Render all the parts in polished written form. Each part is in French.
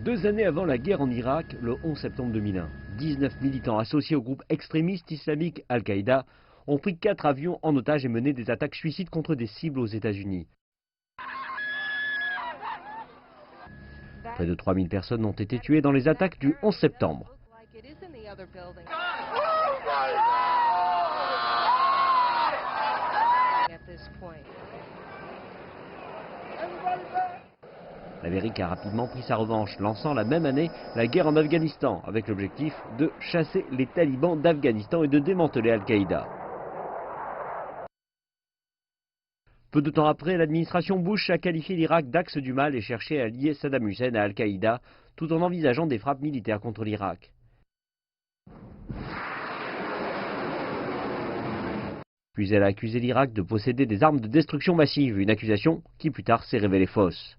2 années avant la guerre en Irak, le 11 septembre 2001, 19 militants associés au groupe extrémiste islamique Al-Qaïda ont pris 4 avions en otage et mené des attaques suicides contre des cibles aux États-Unis. Près de 3000 personnes ont été tuées dans les attaques du 11 septembre. L'Amérique a rapidement pris sa revanche, lançant la même année la guerre en Afghanistan, avec l'objectif de chasser les talibans d'Afghanistan et de démanteler Al-Qaïda. Peu de temps après, l'administration Bush a qualifié l'Irak d'axe du mal et cherché à lier Saddam Hussein à Al-Qaïda, tout en envisageant des frappes militaires contre l'Irak. Puis elle a accusé l'Irak de posséder des armes de destruction massive, une accusation qui plus tard s'est révélée fausse.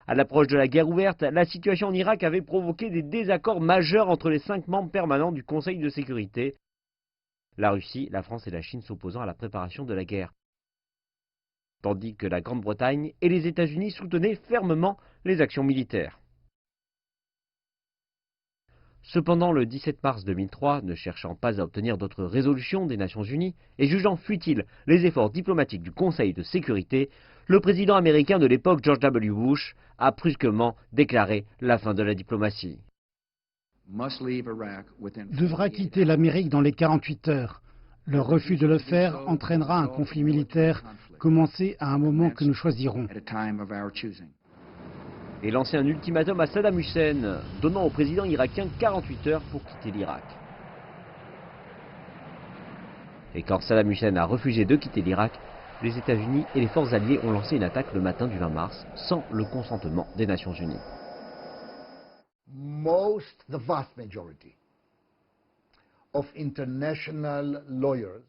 À l'approche de la guerre ouverte, la situation en Irak avait provoqué des désaccords majeurs entre les 5 membres permanents du Conseil de sécurité, la Russie, la France et la Chine s'opposant à la préparation de la guerre, tandis que la Grande-Bretagne et les États-Unis soutenaient fermement les actions militaires. Cependant, le 17 mars 2003, ne cherchant pas à obtenir d'autres résolutions des Nations Unies et jugeant futiles les efforts diplomatiques du Conseil de sécurité, le président américain de l'époque, George W. Bush, a brusquement déclaré la fin de la diplomatie. Devra quitter l'Amérique dans les 48 heures. Leur refus de le faire entraînera un conflit militaire commencé à un moment que nous choisirons. Et lancer un ultimatum à Saddam Hussein, donnant au président irakien 48 heures pour quitter l'Irak. Et quand Saddam Hussein a refusé de quitter l'Irak, les États-Unis et les forces alliées ont lancé une attaque le matin du 20 mars, sans le consentement des Nations Unies. The vast majority of international lawyers,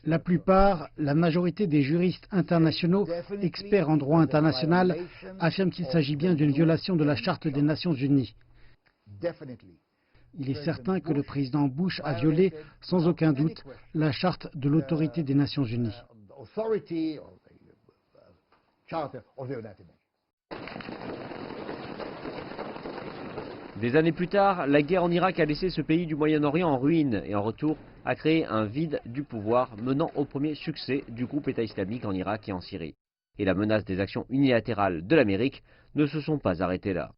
la plupart, la majorité des juristes internationaux, experts en droit international, affirment qu'il s'agit bien d'une violation de la Charte des Nations Unies. Il est certain que le président Bush a violé, sans aucun doute, la Charte de l'autorité des Nations Unies. Des années plus tard, la guerre en Irak a laissé ce pays du Moyen-Orient en ruine et en retour a créé un vide du pouvoir menant au premier succès du groupe État islamique en Irak et en Syrie. Et la menace des actions unilatérales de l'Amérique ne se sont pas arrêtées là.